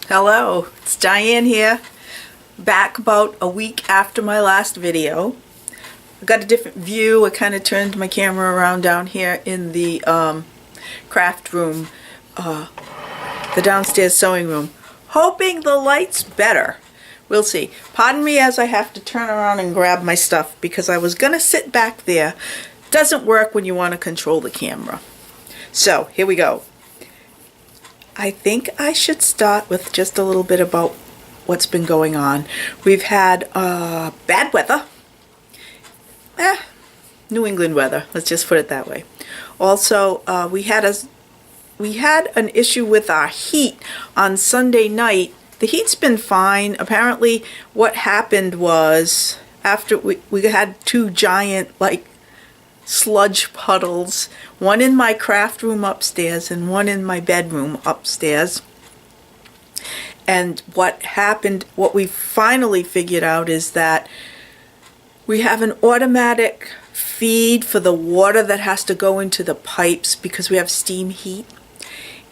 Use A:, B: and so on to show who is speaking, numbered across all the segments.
A: Hello, it's Diane here, back about a week after my last video. I got a different view. I kind of turned my camera around down here in the craft room, the downstairs sewing room, hoping the light's better. We'll see. Pardon me as I have to turn around and grab my stuff because I was going to sit back there. Doesn't work when you want to control the camera. So, here we go. I think I should start with just a little bit about what's been going on. We've had bad weather. New England weather, let's just put it that way. Also, we had an issue with our heat on Sunday night. The heat's been fine. Apparently, what happened was after we had two giant, sludge puddles, one in my craft room upstairs and one in my bedroom upstairs. And what happened, what we finally figured out is that we have an automatic feed for the water that has to go into the pipes because we have steam heat.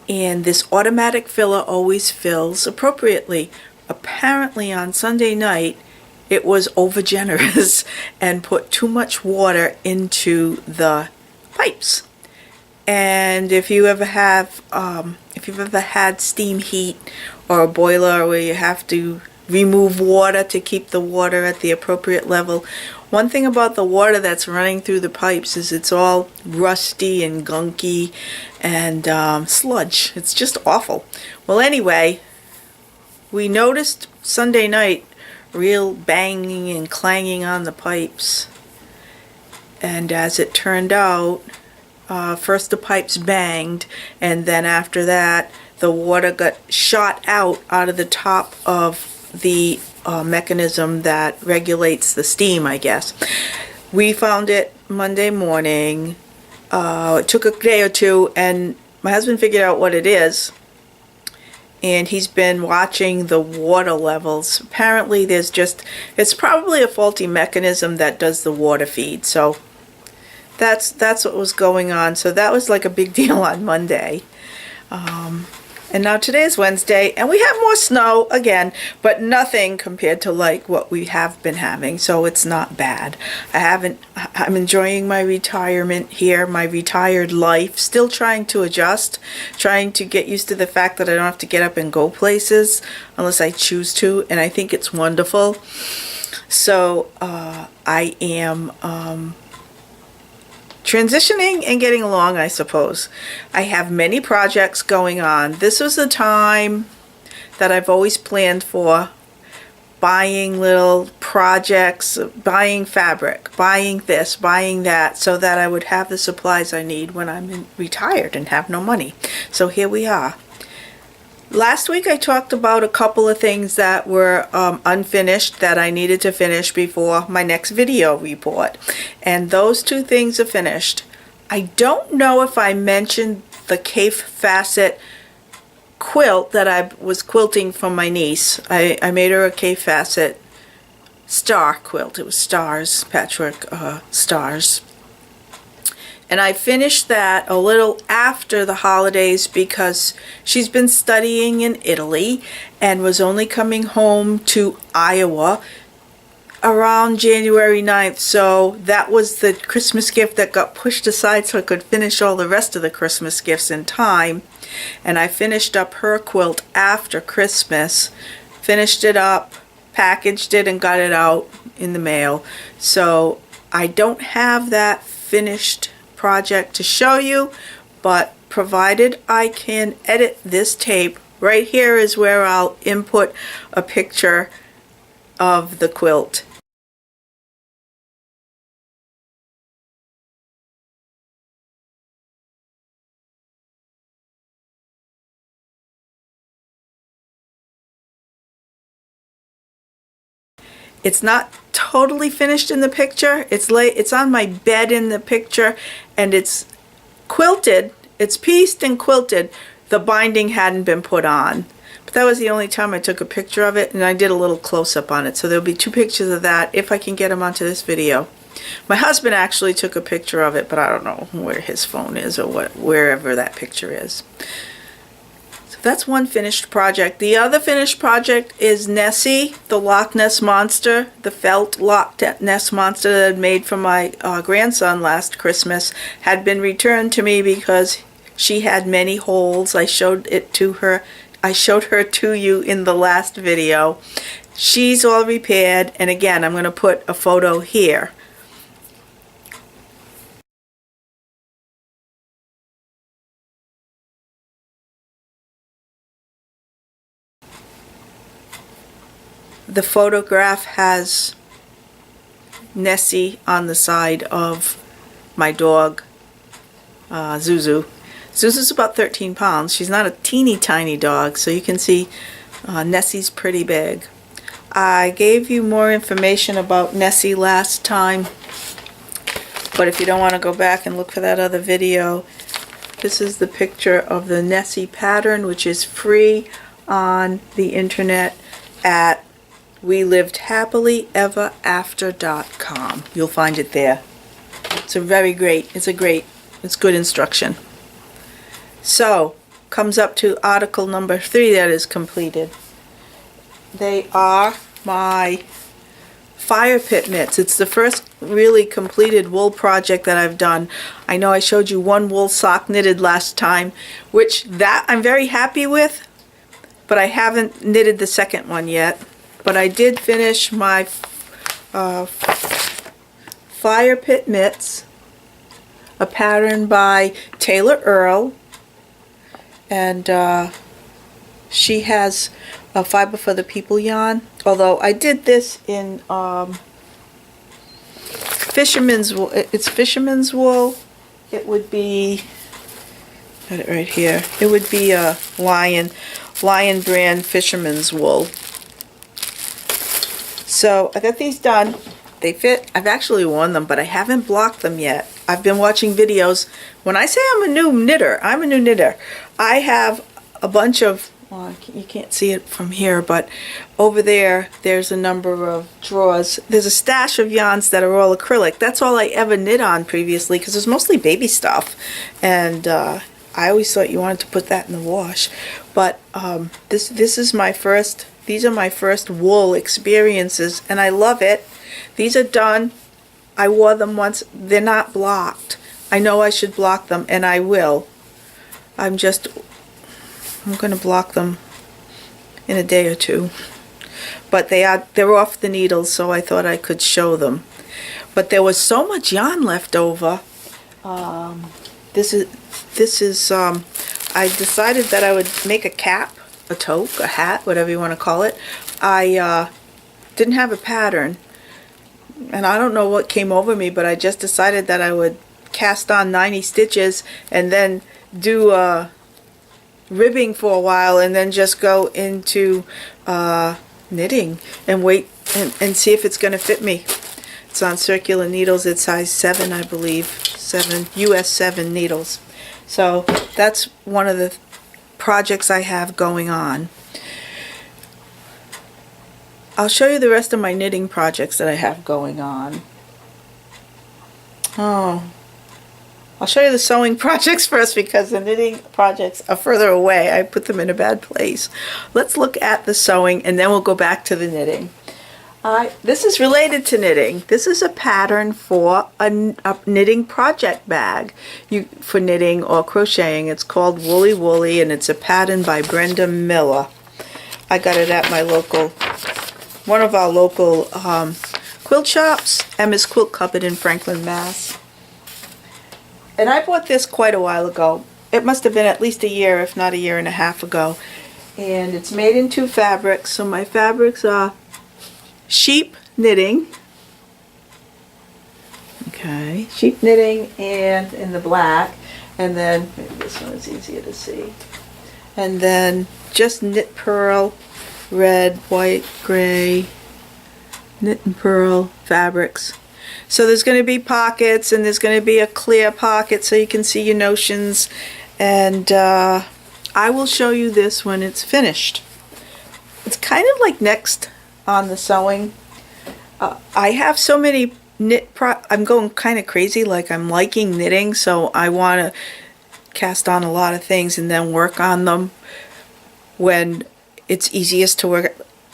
A: And this automatic filler always fills appropriately. Apparently on Sunday night, it was overgenerous and put too much water into the pipes. And if you ever have, if you've ever had steam heat or a boiler where you have to remove water to keep the water at the appropriate level, one thing about the water that's running through the pipes is it's all rusty and gunky and sludge. It's just awful. Well, anyway, we noticed Sunday night real banging and clanging on the pipes, and as it turned out, first the pipes banged, and then after that the water got shot out of the top of the mechanism that regulates the steam, I guess. We found it Monday morning. It took a day or two, and my husband figured out what it is. And he's been watching the water levels. Apparently it's probably a faulty mechanism that does the water feed. So that's what was going on. So that was like a big deal on Monday. And now today is Wednesday, and we have more snow again, but nothing compared to like what we have been having, so it's not bad. I'm enjoying my retirement here, my retired life, still trying to adjust, trying to get used to the fact that I don't have to get up and go places unless I choose to, and I think it's wonderful. So I am transitioning and getting along, I suppose. I have many projects going on. This was the time that I've always planned for, buying little projects, buying fabric, buying this, buying that, so that I would have the supplies I need when I'm retired and have no money. So here we are. Last week I talked about a couple of things that were unfinished that I needed to finish before my next video report. And those two things are finished. I don't know if I mentioned the Kaffe Fassett quilt that I was quilting for my niece. I made her a Kaffe Fassett star quilt. It was stars, patchwork stars. And I finished that a little after the holidays because she's been studying in Italy and was only coming home to Iowa around January 9th. So that was the Christmas gift that got pushed aside so I could finish all the rest of the Christmas gifts in time. And I finished up her quilt after Christmas, finished it up, packaged it, and got it out in the mail. So I don't have that finished project to show you, but provided I can edit this tape, right here is where I'll input a picture of the quilt. It's not totally finished in the picture. It's on my bed in the picture, and it's quilted. It's pieced and quilted. The binding hadn't been put on. But that was the only time I took a picture of it, and I did a little close-up on it. So there'll be two pictures of that if I can get them onto this video. My husband actually took a picture of it, but I don't know where his phone is or wherever that picture is. That's one finished project. The other finished project is Nessie, the Loch Ness Monster, the felt Loch Ness Monster that I made for my grandson last Christmas, had been returned to me because she had many holes. I showed it to her. I showed her to you in the last video. She's all repaired, and again, I'm going to put a photo here. The photograph has Nessie on the side of my dog, Zuzu. Zuzu's about 13 pounds. She's not a teeny tiny dog, so you can see Nessie's pretty big. I gave you more information about Nessie last time, but if you don't want to go back and look for that other video, this is the picture of the Nessie pattern, which is free on the internet at WeLivedHappily.everafter.com. You'll find it there. It's it's good instruction. So, comes up to article number 3 that is completed. They are my fire pit mitts. It's the first really completed wool project that I've done. I know I showed you one wool sock knitted last time, which that I'm very happy with, but I haven't knitted the second one yet. But I did finish my fire pit mitts, a pattern by Taylor Earl, and she has a Fiber for the People yarn. Although I did this in fisherman's wool. It's fisherman's wool. It would be, got it right here. It would be a Lion brand fisherman's wool. So I got these done. They fit. I've actually worn them, but I haven't blocked them yet. I've been watching videos. When I say I'm a new knitter, I'm a new knitter. I have a bunch of, well, you can't see it from here, but over there's a number of drawers. There's a stash of yarns that are all acrylic. That's all I ever knit on previously, because it was mostly baby stuff. And I always thought you wanted to put that in the wash. But this is my first. These are my first wool experiences, and I love it. These are done. I wore them once. They're not blocked. I know I should block them, and I will. I'm going to block them in a day or two. But they're off the needles, so I thought I could show them. But there was so much yarn left over. This is I decided that I would make a cap, a toque, a hat, whatever you want to call it. I didn't have a pattern, and I don't know what came over me, but I just decided that I would cast on 90 stitches and then do ribbing for a while, and then just go into knitting and wait and see if it's going to fit me. It's on circular needles. It's size 7, I believe, US 7 needles. So that's one of the projects I have going on. I'll show you the rest of my knitting projects that I have going on. I'll show you the sewing projects first, because the knitting projects are further away. I put them in a bad place. Let's look at the sewing, and then we'll go back to the knitting. This is related to knitting. This is a pattern for a knitting project bag for knitting or crocheting. It's called Woolly Woolly, and it's a pattern by Brenda Miller. I got it at one of our local quilt shops, Emma's Quilt Cupboard in Franklin, Mass. And I bought this quite a while ago. It must have been at least a year, if not a year and a half ago. And it's made in 2 fabrics. So my fabrics are sheep knitting. Okay, sheep knitting and in the black. And then, maybe this one is easier to see. And then just knit purl, red, white, gray, knit and purl fabrics. So there's going to be pockets, and there's going to be a clear pocket so you can see your notions. And I will show you this when it's finished. It's kind of like next on the sewing. I have so many I'm going kind of crazy, like I'm liking knitting, so I want to cast on a lot of things and then work on them. when it's easiest to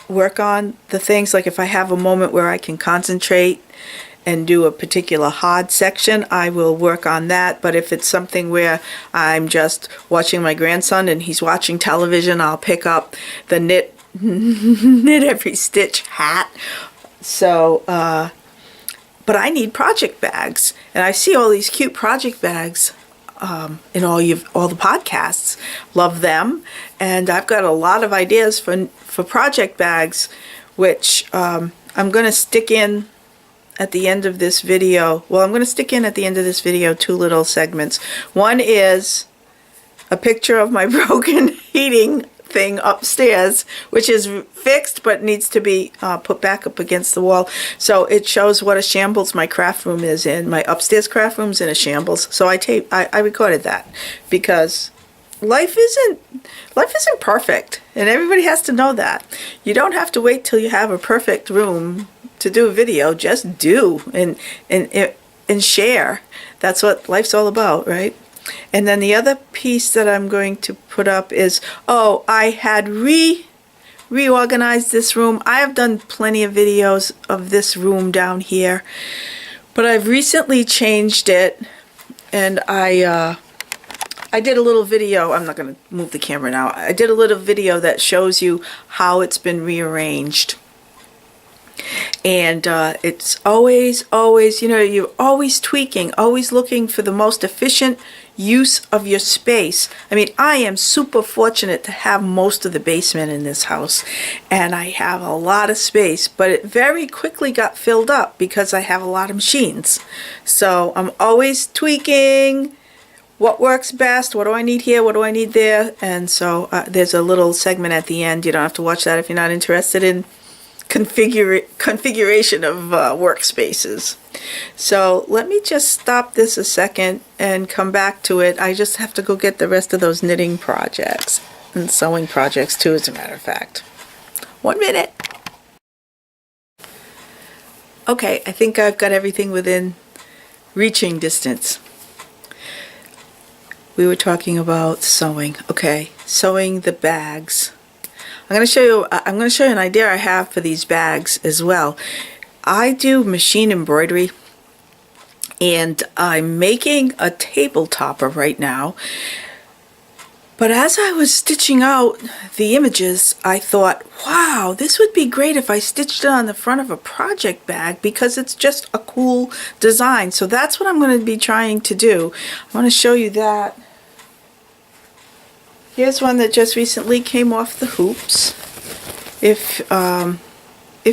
A: work on the things. Like if I have a moment where I can concentrate and do a particular hard section, I will work on that. But if it's something where I'm just watching my grandson and he's watching television, I'll pick up the knit every stitch hat. So, but I need project bags, and I see all these cute project bags in all the podcasts. Love them, and I've got a lot of ideas for project bags, which I'm going to stick in at the end of this video. Well, I'm going to stick in at the end of this video 2 little segments. One is a picture of my broken heating thing upstairs, which is fixed but needs to be put back up against the wall. So it shows what a shambles my craft room is in. My upstairs craft room's in a shambles. So I recorded that because life isn't perfect, and everybody has to know that. You don't have to wait till you have a perfect room to do a video. Just do and share. That's what life's all about, right? And then the other piece that I'm going to put up is, I had reorganized this room. I have done plenty of videos of this room down here, but I've recently changed it, and I did a little video. I'm not going to move the camera now. I did a little video that shows you how it's been rearranged. And it's always, you're always tweaking, always looking for the most efficient use of your space. I mean, I am super fortunate to have most of the basement in this house, and I have a lot of space, but it very quickly got filled up because I have a lot of machines. So I'm always tweaking what works best, what do I need here, what do I need there, and so there's a little segment at the end. You don't have to watch that if you're not interested in configuration of workspaces. So let me just stop this a second and come back to it. I just have to go get the rest of those knitting projects and sewing projects too, as a matter of fact. 1 minute. Okay, I think I've got everything within reaching distance. We were talking about sewing. Okay, sewing the bags. I'm going to show you an idea I have for these bags as well. I do machine embroidery, and I'm making a table topper right now. But as I was stitching out the images, I thought, wow, this would be great if I stitched it on the front of a project bag, because it's just a cool design. So that's what I'm going to be trying to do. I want to show you that. Here's one that just recently came off the hoops. If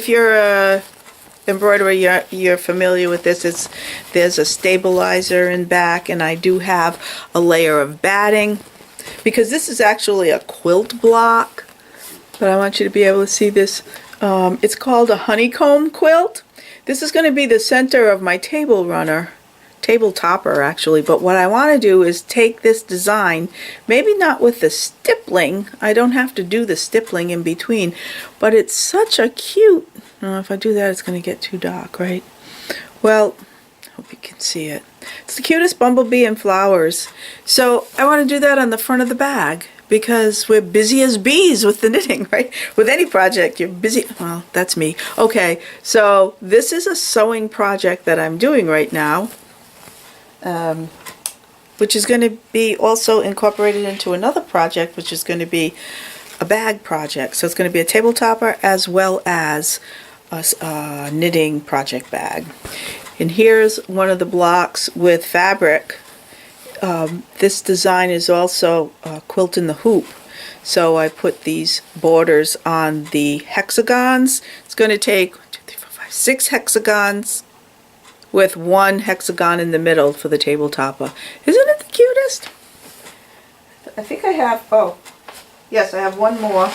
A: you're a embroiderer, you're familiar with this. There's a stabilizer in back, and I do have a layer of batting, because this is actually a quilt block. But I want you to be able to see this. It's called a honeycomb quilt. This is going to be the center of my table topper actually, but what I want to do is take this design, maybe not with the stippling, I don't have to do the stippling in between, but it's such a cute, if I do that it's going to get too dark, right? Well, I hope you can see it. It's the cutest bumblebee and flowers. So I want to do that on the front of the bag, because we're busy as bees with the knitting, right? With any project, you're busy. Well, that's me. Okay, so this is a sewing project that I'm doing right now, which is going to be also incorporated into another project, which is going to be a bag project. So it's going to be a table topper as well as a knitting project bag. And here's one of the blocks with fabric. This design is also quilt in the hoop. So I put these borders on the hexagons. It's going to take 1, 2, 3, 4, 5, 6 hexagons with 1 hexagon in the middle for the table topper. Isn't it the cutest? I think I have, yes, I have one more.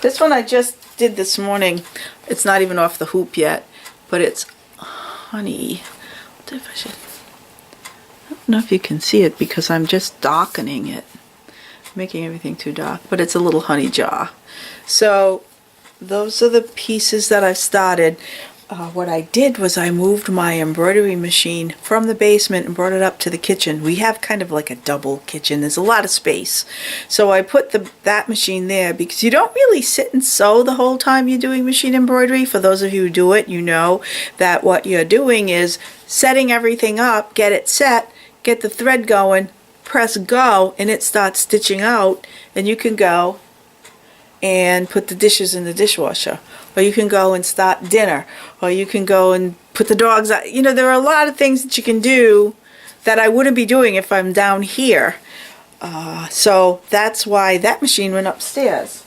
A: This one I just did this morning. It's not even off the hoop yet, but it's honey. What if I should, I don't know if you can see it because I'm just darkening it, making everything too dark, but it's a little honey jar. So those are the pieces that I've started. what I did was I moved my embroidery machine from the basement and brought it up to the kitchen. We have kind of like a double kitchen. There's a lot of space. So I put that machine there because you don't really sit and sew the whole time you're doing machine embroidery. For those of you who do it, you know that what you're doing is setting everything up, get it set, get the thread going, press go, and it starts stitching out, and you can go and put the dishes in the dishwasher, or you can go and start dinner, or you can go and put the dogs out. You know, there are a lot of things that you can do that I wouldn't be doing if I'm down here. So that's why that machine went upstairs.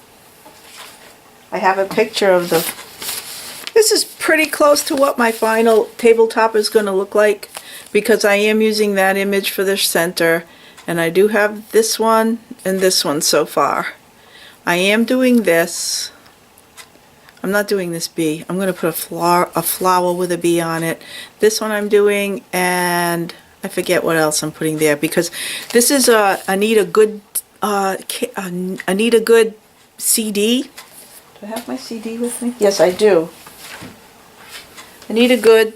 A: I have a picture of this is pretty close to what my final tabletop is going to look like, because I am using that image for the center, and I do have this one and this one so far. I am doing this. I'm not doing this bee. I'm going to put a flower with a bee on it. This one I'm doing, and I forget what else I'm putting there, because this is a Anita Good CD. Do I have my CD with me? Yes, I do. Anita Good.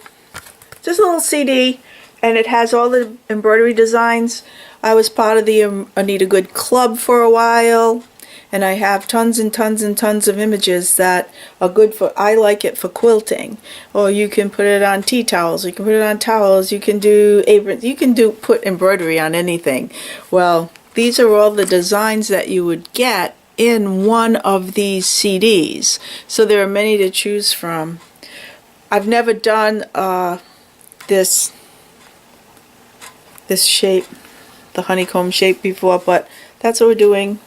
A: Just a little CD, and it has all the embroidery designs. I was part of the Anita Good Club for a while. And I have tons and tons and tons of images that are good for, I like it for quilting. Or you can put it on tea towels, you can put it on towels, you can do aprons, you can put embroidery on anything. Well, these are all the designs that you would get in one of these CDs. So there are many to choose from. I've never done this shape, the honeycomb shape before, but that's what we're doing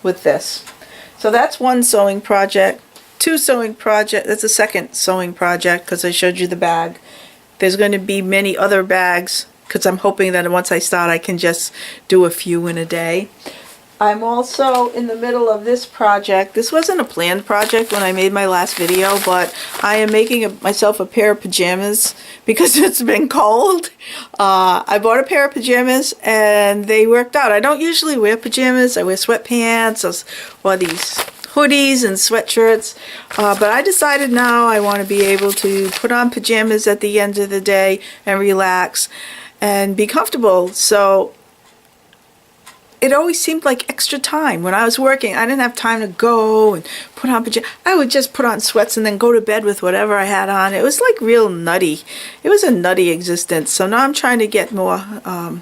A: with this. So that's one sewing project. Two sewing project. That's a second sewing project because I showed you the bag. There's going to be many other bags because I'm hoping that once I start I can just do a few in a day. I'm also in the middle of this project. This wasn't a planned project when I made my last video, but I am making myself a pair of pajamas because it's been cold. I bought a pair of pajamas and they worked out. I don't usually wear pajamas. I wear sweatpants or these hoodies and sweatshirts, but I decided now I want to be able to put on pajamas at the end of the day and relax and be comfortable. So it always seemed like extra time. When I was working, I didn't have time to go and put on pajamas. I would just put on sweats and then go to bed with whatever I had on. It was like real nutty. It was a nutty existence. So now I'm trying to get more, I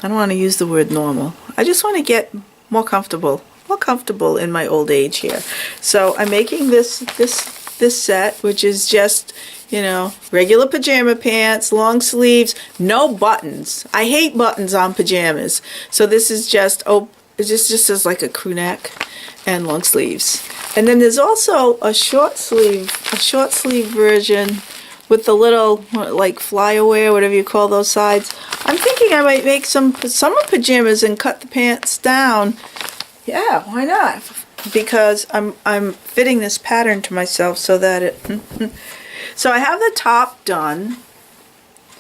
A: don't want to use the word normal. I just want to get more comfortable in my old age here. So I'm making this set, which is just, you know, regular pajama pants, long sleeves, no buttons. I hate buttons on pajamas. So this is just, it just says like a crew neck and long sleeves. And then there's also a short sleeve version with the little, like flyaway or whatever you call those sides. I'm thinking I might make some summer pajamas and cut the pants down. Yeah, why not? Because I'm fitting this pattern to myself so that it... So I have the top done.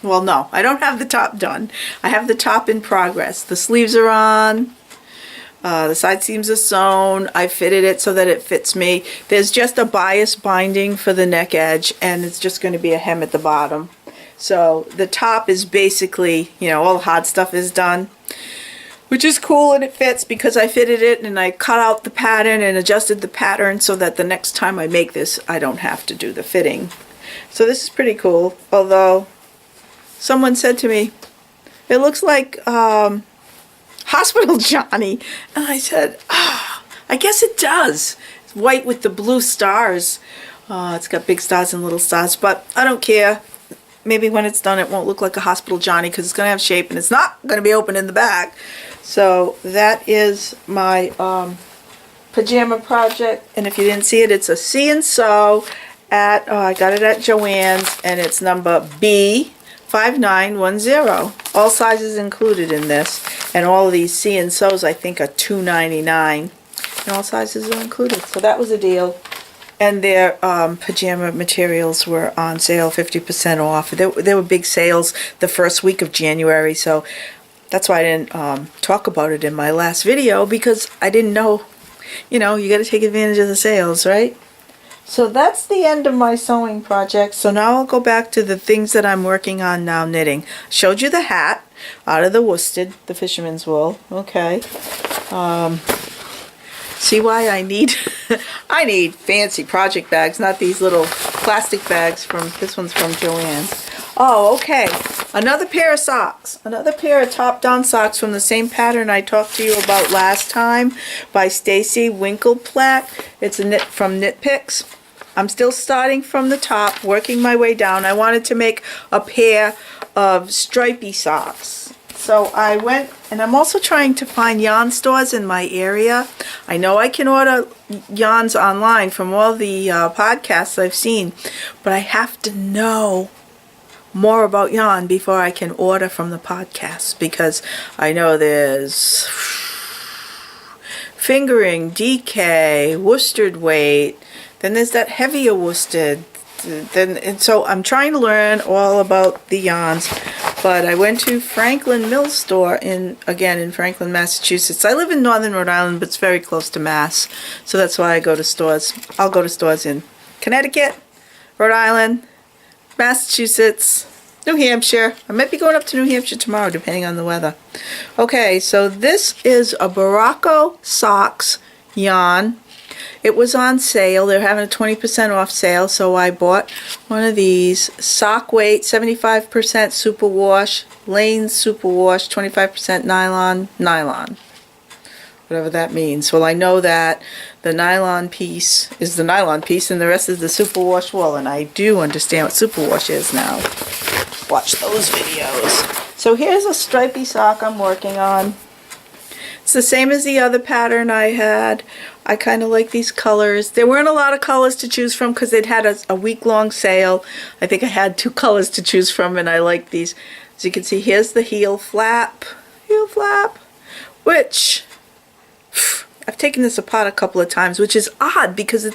A: Well, no, I don't have the top done. I have the top in progress. The sleeves are on. The side seams are sewn. I fitted it so that it fits me. There's just a bias binding for the neck edge, and it's just going to be a hem at the bottom. So the top is basically, you know, all the hard stuff is done, which is cool, and it fits because I fitted it and I cut out the pattern and adjusted the pattern so that the next time I make this, I don't have to do the fitting. So this is pretty cool, although someone said to me, it looks like Hospital Johnny. And I said, I guess it does. It's white with the blue stars. It's got big stars and little stars, but I don't care. Maybe when it's done it won't look like a Hospital Johnny because it's going to have shape and it's not going to be open in the back. So that is my pajama project, and if you didn't see it, it's a See and Sew at, I got it at Joann's, and it's number B5910. All sizes included in this, and all of these See and Sews I think are $2.99, and all sizes are included, so that was a deal. And their pajama materials were on sale, 50% off. There were big sales the first week of January, so that's why I didn't talk about it in my last video, because I didn't know, you know, you got to take advantage of the sales, right? So that's the end of my sewing project. So now I'll go back to the things that I'm working on now knitting. Showed you the hat out of the worsted, the fisherman's wool. Okay. See why I need I need fancy project bags, not these little plastic bags from, this one's from Joann's. Oh, okay. Another pair of socks. Another pair of top-down socks from the same pattern I talked to you about last time by Stacy Winkelplatt. It's a knit from Knit Picks. I'm still starting from the top, working my way down. I wanted to make a pair of stripy socks. So I went, and I'm also trying to find yarn stores in my area. I know I can order yarns online from all the podcasts I've seen, but I have to know more about yarn before I can order from the podcasts, because I know there's fingering, DK, worsted weight, then there's that heavier worsted. And so I'm trying to learn all about the yarns, but I went to Franklin Mill Store in Franklin, Massachusetts. I live in northern Rhode Island, but it's very close to Mass, so that's why I go to stores. I'll go to stores in Connecticut, Rhode Island, Massachusetts, New Hampshire. I might be going up to New Hampshire tomorrow, depending on the weather. Okay, so this is a Baracco Socks yarn. It was on sale. They're having a 20% off sale, so I bought one of these. Sock weight, 75% superwash, Lane's superwash, 25% nylon. Whatever that means. Well, I know that the nylon piece is the nylon piece and the rest is the superwash wool, and I do understand what superwash is now. Watch those videos. So here's a stripy sock I'm working on. It's the same as the other pattern I had. I kind of like these colors. There weren't a lot of colors to choose from because they'd had a week-long sale. I think I had 2 colors to choose from, and I like these. As you can see, here's the heel flap, which I've taken this apart a couple of times, which is odd because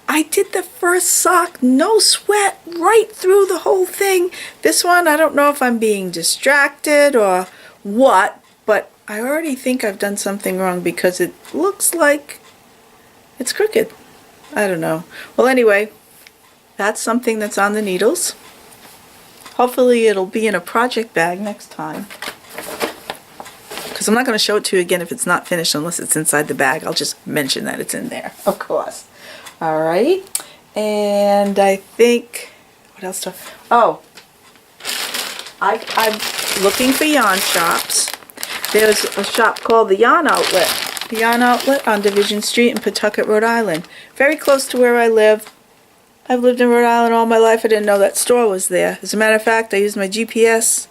A: I did the first sock, no sweat, right through the whole thing. This one, I don't know if I'm being distracted or what, but I already think I've done something wrong because it looks like it's crooked. I don't know. Well, anyway, that's something that's on the needles. Hopefully it'll be in a project bag next time, because I'm not going to show it to you again if it's not finished unless it's inside the bag. I'll just mention that it's in there, of course. All right. And I think, what else do I'm looking for yarn shops. There's a shop called the Yarn Outlet. The Yarn Outlet on Division Street in Pawtucket, Rhode Island. Very close to where I live. I've lived in Rhode Island all my life. I didn't know that store was there. As a matter of fact, I used my GPS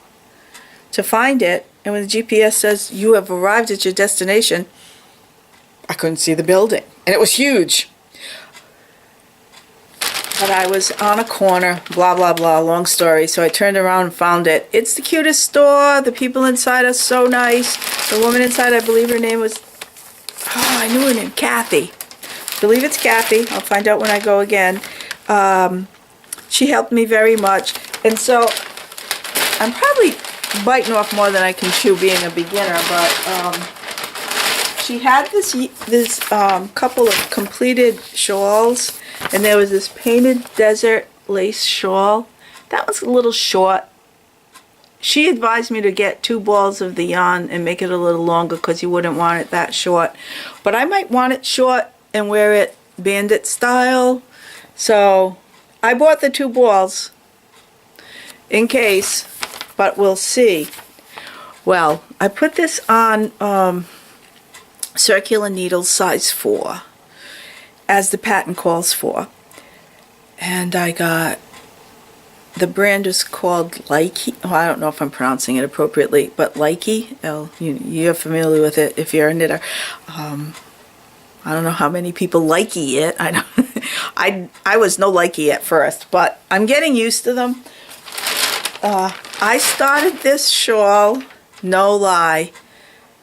A: to find it. And when the GPS says, you have arrived at your destination, I couldn't see the building. And it was huge. But I was on a corner, blah, blah, blah, long story. So I turned around and found it. It's the cutest store. The people inside are so nice. The woman inside, I believe her name was, I knew her name, Kathy. I believe it's Kathy. I'll find out when I go again. She helped me very much. And so I'm probably biting off more than I can chew being a beginner, but she had this couple of completed shawls, and there was this painted desert lace shawl. That was a little short. She advised me to get 2 balls of the yarn and make it a little longer because you wouldn't want it that short. But I might want it short and wear it bandit style. So I bought the 2 balls in case, but we'll see. Well, I put this on circular needles size 4 as the pattern calls for, and I got, the brand is called Likey. Well, I don't know if I'm pronouncing it appropriately, but Likey. Oh, you're familiar with it if you're a knitter. I don't know how many people likey it. I was no likey at first, but I'm getting used to them. I started this shawl, no lie,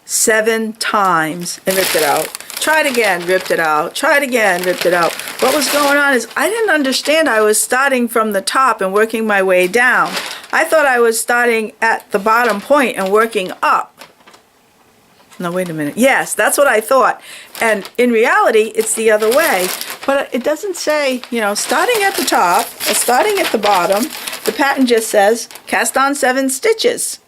A: 7 times and ripped it out. Tried again, ripped it out. Tried again, ripped it out. What was going on is I didn't understand I was starting from the top and working my way down. I thought I was starting at the bottom point and working up. No, wait a minute. Yes, that's what I thought. And in reality, it's the other way. But it doesn't say, you know, starting at the top or starting at the bottom. The pattern just says cast on 7 stitches.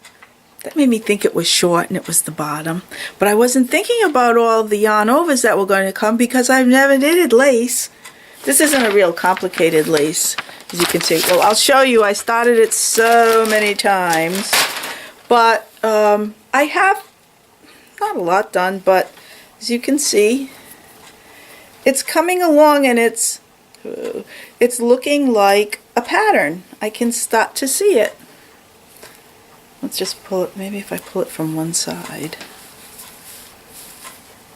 A: That made me think it was short and it was the bottom. But I wasn't thinking about all the yarn overs that were going to come because I've never knitted lace. This isn't a real complicated lace, as you can see. Well, I'll show you. I started it so many times. But I have not a lot done, but as you can see, it's coming along and it's looking like a pattern. I can start to see it. Let's just pull it, maybe if I pull it from one side.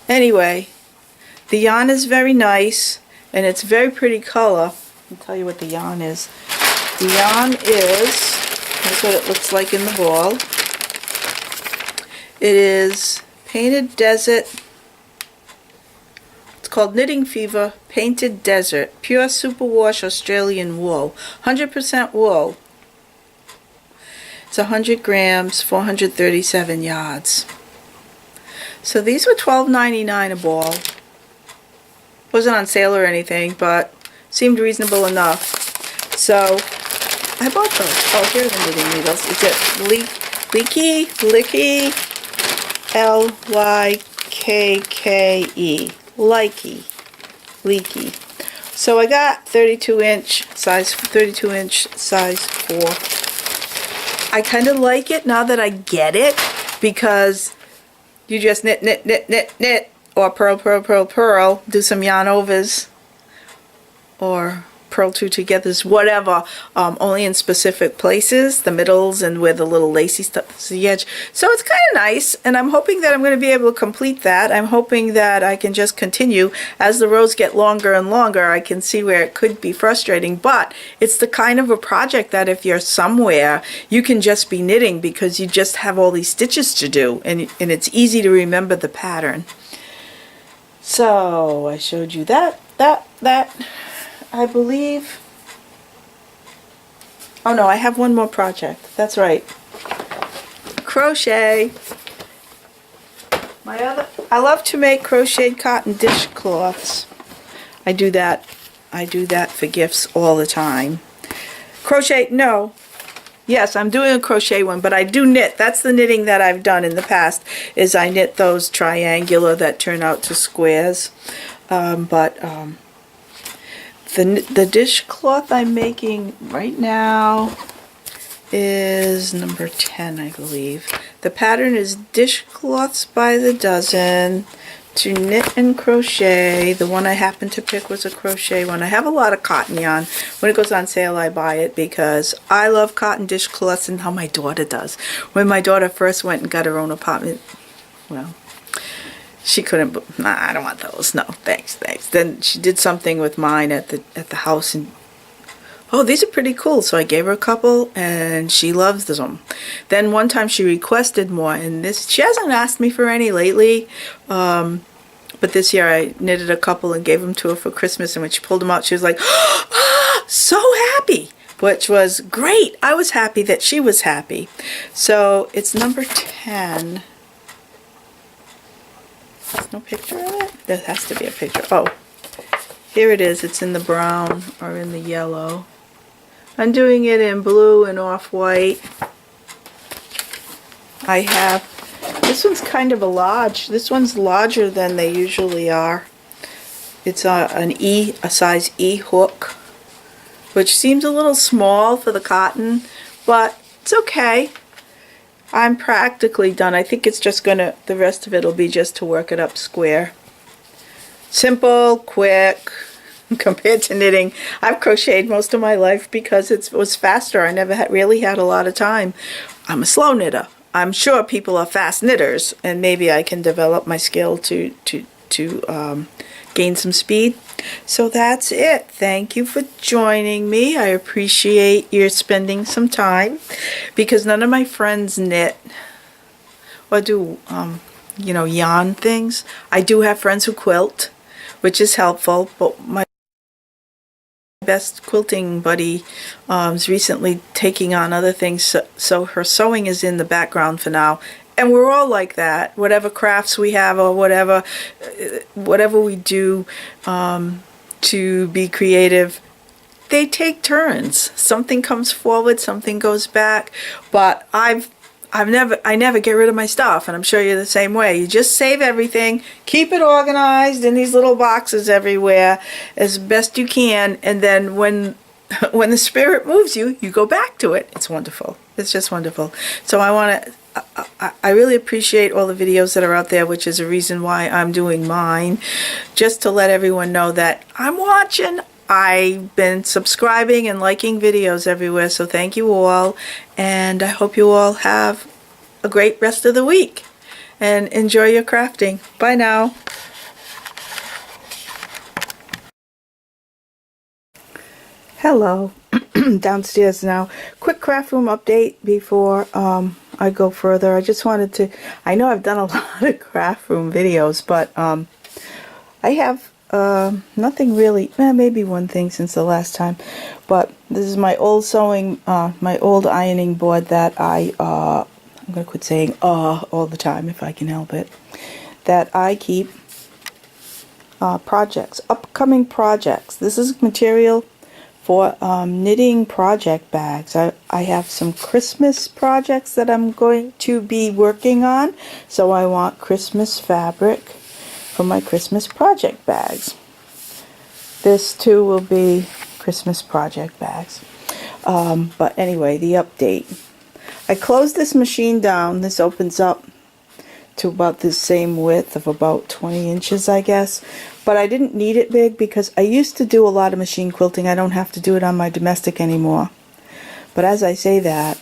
A: Anyway, the yarn is very nice and it's very pretty color. I'll tell you what the yarn is. The yarn is, here's what it looks like in the ball. It is Painted Desert. It's called Knitting Fever Painted Desert. Pure Superwash Australian wool. 100% wool. It's 100 grams, 437 yards. So these were $12.99 a ball. Wasn't on sale or anything, but seemed reasonable enough. So I bought those. Oh, here are the knitting needles. It's a Licky, L-Y-K-K-E. Leaky. So I got 32 inch size 4. I kind of like it now that I get it, because you just knit, or purl, do some yarn overs, or purl 2 togethers, whatever, only in specific places, the middles and where the little lacy stuff is the edge. So it's kind of nice, and I'm hoping that I'm going to be able to complete that. I'm hoping that I can just continue. As the rows get longer and longer, I can see where it could be frustrating, but it's the kind of a project that if you're somewhere, you can just be knitting because you just have all these stitches to do, and it's easy to remember the pattern. So I showed you that. I believe, oh no, I have one more project. That's right. Crochet. I love to make crocheted cotton dishcloths. I do that for gifts all the time. Crochet, no. Yes, I'm doing a crochet one, but I do knit. That's the knitting that I've done in the past, is I knit those triangular that turn out to squares. The dishcloth I'm making right now is number 10, I believe. The pattern is Dishcloths by the Dozen to knit and crochet. The one I happened to pick was a crochet one. I have a lot of cotton yarn. When it goes on sale, I buy it because I love cotton dishcloths, and how my daughter does. When my daughter first went and got her own apartment, well, she couldn't, nah, I don't want those. No, thanks. Then she did something with mine at the house, and oh, these are pretty cool. So I gave her a couple, and she loves them. Then one time she requested more, and she hasn't asked me for any lately. But this year I knitted a couple and gave them to her for Christmas, and when she pulled them out, she was like, ah, so happy, which was great. I was happy that she was happy. So it's number 10. There's no picture of it? There has to be a picture. Oh, here it is. It's in the brown or in the yellow. I'm doing it in blue and off-white. I have, this one's kind of a large. This one's larger than they usually are. It's a size E hook, which seems a little small for the cotton, but it's okay. I'm practically done. I think it's just gonna, the rest of it will be just to work it up square. Simple, quick, compared to knitting. I've crocheted most of my life because it was faster. I never really had a lot of time. I'm a slow knitter. I'm sure people are fast knitters, and maybe I can develop my skill to gain some speed. So that's it. Thank you for joining me. I appreciate your spending some time, because none of my friends knit or do yarn things. I do have friends who quilt, which is helpful, but my best quilting buddy is recently taking on other things, so her sewing is in the background for now, and we're all like that. Whatever crafts we have or whatever we do to be creative, they take turns. Something comes forward, something goes back. But I never get rid of my stuff, and I'm sure you're the same way. You just save everything, keep it organized in these little boxes everywhere as best you can, and then when the spirit moves you, you go back to it. It's wonderful. It's just wonderful. So I really appreciate all the videos that are out there, which is a reason why I'm doing mine, just to let everyone know that I'm watching. I've been subscribing and liking videos everywhere, so thank you all, and I hope you all have a great rest of the week, and enjoy your crafting. Bye now. Hello. Downstairs now. Quick craft room update before I go further. I just wanted to, I know I've done a lot of craft room videos, but I have nothing really, maybe one thing since the last time, but this is my old sewing, my old ironing board that I'm going to quit saying all the time if I can help it, that I keep projects, upcoming projects. This is material for knitting project bags. I have some Christmas projects that I'm going to be working on, so I want Christmas fabric for my Christmas project bags. This too will be Christmas project bags. But anyway, the update. I closed this machine down. This opens up to about the same width of about 20 inches, I guess. But I didn't need it big because I used to do a lot of machine quilting. I don't have to do it on my domestic anymore. But as I say that,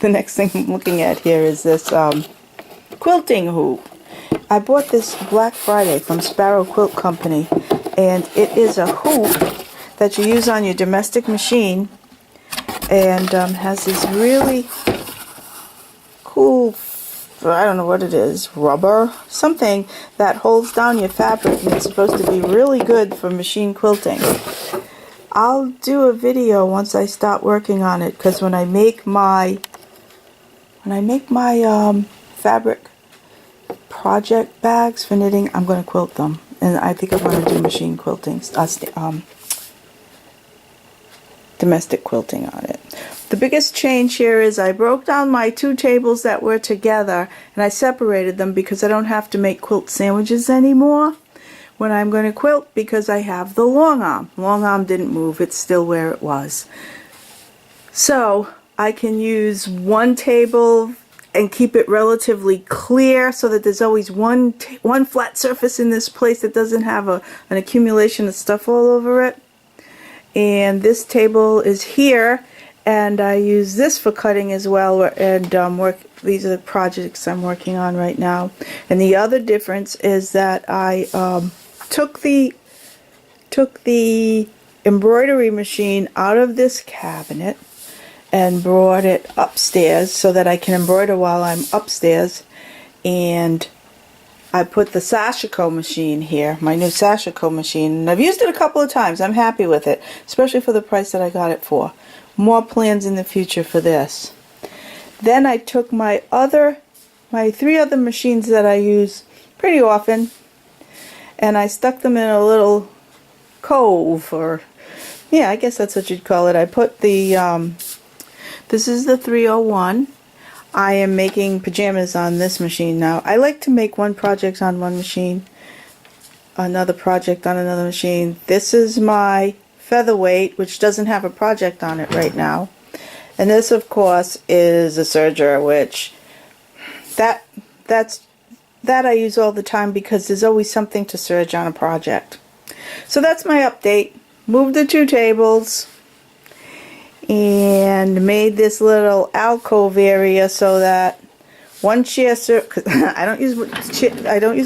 A: the next thing I'm looking at here is this quilting hoop. I bought this Black Friday from Sparrow Quilt Company, and it is a hoop that you use on your domestic machine, and has this really cool, I don't know what it is, rubber, something that holds down your fabric, and it's supposed to be really good for machine quilting. I'll do a video once I start working on it, because when I make my fabric project bags for knitting, I'm going to quilt them, and I think I'm going to do machine quilting, domestic quilting on it. The biggest change here is I broke down my two tables that were together, and I separated them because I don't have to make quilt sandwiches anymore when I'm going to quilt, because I have the long arm. Long arm didn't move, it's still where it was. So I can use one table and keep it relatively clear so that there's always one flat surface in this place that doesn't have an accumulation of stuff all over it. And this table is here, and I use this for cutting as well, and these are the projects I'm working on right now. And the other difference is that I took the embroidery machine out of this cabinet and brought it upstairs so that I can embroider while I'm upstairs, and I put the Sashiko machine here, my new Sashiko machine, and I've used it a couple of times. I'm happy with it, especially for the price that I got it for. More plans in the future for this. Then I took my three other machines that I use pretty often, and I stuck them in a little cove, or yeah, I guess that's what you'd call it. I put the this is the 301. I am making pajamas on this machine now. I like to make one project on one machine, another project on another machine. This is my featherweight, which doesn't have a project on it right now. And this, of course, is a serger, which that I use all the time because there's always something to serge on a project. So that's my update. Moved the two tables and made this little alcove area so that one chair, cause I don't use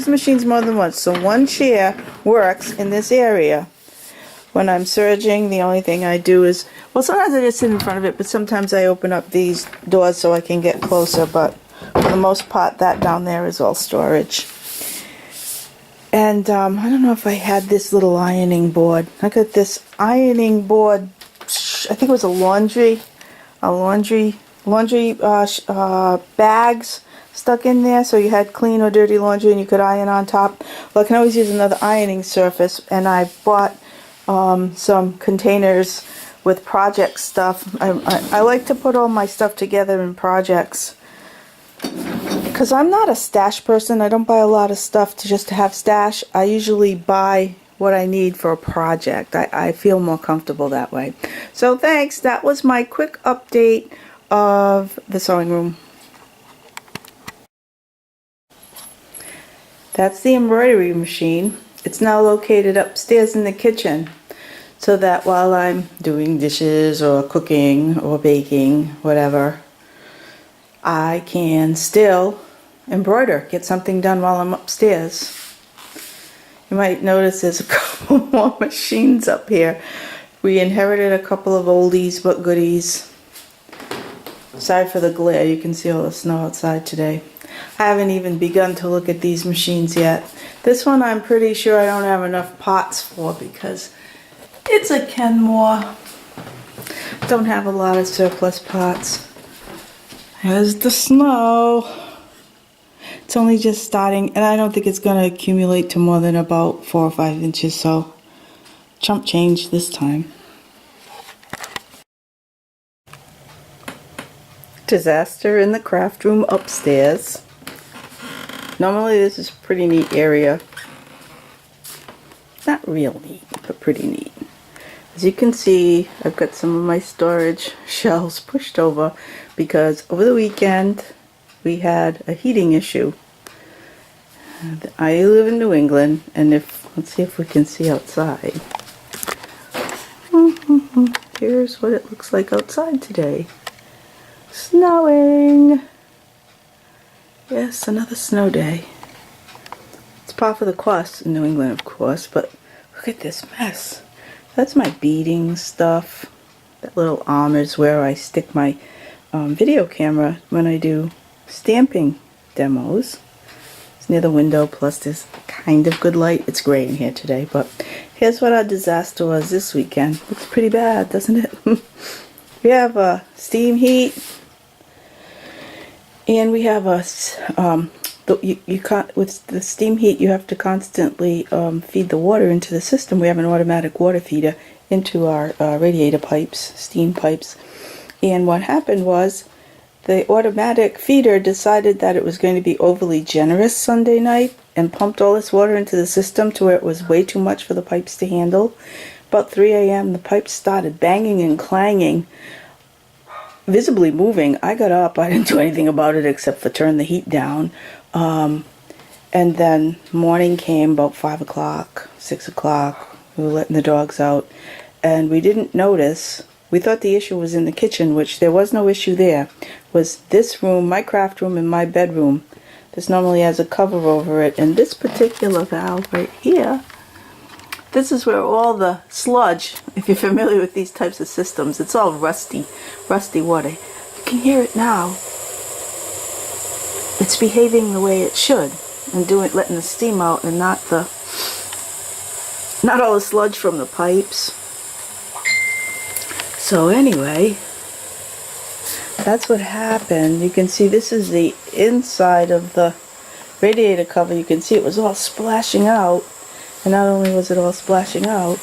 A: the machines more than once, so one chair works in this area. When I'm serging, the only thing I do is, well, sometimes I just sit in front of it, but sometimes I open up these doors so I can get closer, but for the most part, that down there is all storage. And I don't know if I had this little ironing board. I got this ironing board, I think it was a laundry bags stuck in there, so you had clean or dirty laundry and you could iron on top. Well, I can always use another ironing surface, and I bought some containers with project stuff. I like to put all my stuff together in projects because I'm not a stash person. I don't buy a lot of stuff just to have stash. I usually buy what I need for a project. I feel more comfortable that way. So thanks. That was my quick update of the sewing room. That's the embroidery machine. It's now located upstairs in the kitchen, so that while I'm doing dishes or cooking or baking, whatever, I can still embroider, get something done while I'm upstairs. You might notice there's a couple more machines up here. We inherited a couple of oldies but goodies. Sorry for the glare, you can see all the snow outside today. I haven't even begun to look at these machines yet. This one I'm pretty sure I don't have enough pots for because it's a Kenmore. Don't have a lot of surplus pots. There's the snow. It's only just starting, and I don't think it's going to accumulate to more than about 4 or 5 inches, so chump change this time. Disaster in the craft room upstairs. Normally this is a pretty neat area. Not real neat, but pretty neat. As you can see, I've got some of my storage shelves pushed over because over the weekend we had a heating issue. I live in New England, and let's see if we can see outside. Here's what it looks like outside today. Snowing! Yes, another snow day. It's par for the course in New England, of course, but look at this mess. That's my beading stuff. That little arm is where I stick my video camera when I do stamping demos. It's near the window, plus there's kind of good light. It's gray in here today, but here's what our disaster was this weekend. Looks pretty bad, doesn't it? We have a steam heat, and we have a with the steam heat you have to constantly feed the water into the system. We have an automatic water feeder into our radiator pipes, steam pipes, and what happened was the automatic feeder decided that it was going to be overly generous Sunday night and pumped all this water into the system to where it was way too much for the pipes to handle. About 3 a.m. the pipes started banging and clanging, visibly moving. I got up. I didn't do anything about it except for turn the heat down. And then morning came about 5 o'clock, 6 o'clock. We were letting the dogs out, and we didn't notice. We thought the issue was in the kitchen, which there was no issue there. It was this room, my craft room, and my bedroom. This normally has a cover over it, and this particular valve right here, this is where all the sludge, if you're familiar with these types of systems, it's all rusty water. You can hear it now. It's behaving the way it should, and letting the steam out and not all the sludge from the pipes. So anyway, that's what happened. You can see this is the inside of the radiator cover. You can see it was all splashing out. And not only was it all splashing out,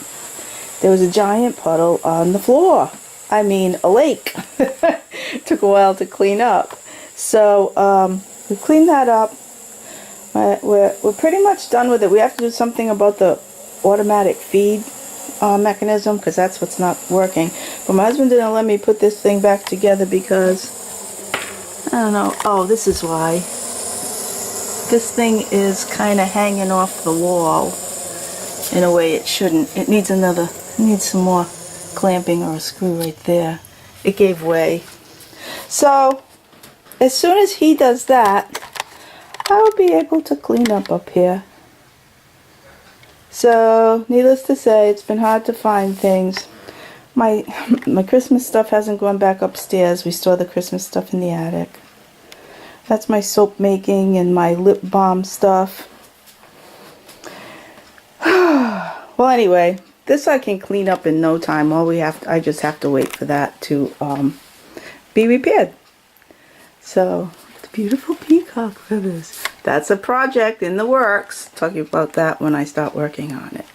A: there was a giant puddle on the floor. I mean, a lake. Took a while to clean up. So we cleaned that up. We're pretty much done with it. We have to do something about the automatic feed mechanism, because that's what's not working. But my husband didn't let me put this thing back together because, I don't know, oh, this is why. This thing is kind of hanging off the wall in a way it shouldn't. It needs some more clamping or a screw right there. It gave way. So as soon as he does that, I'll be able to clean up here. So needless to say, it's been hard to find things. My Christmas stuff hasn't gone back upstairs. We store the Christmas stuff in the attic. That's my soap making and my lip balm stuff. Well, anyway, this I can clean up in no time. I just have to wait for that to be repaired. So, beautiful peacock feathers. That's a project in the works. Talking about that when I start working on it.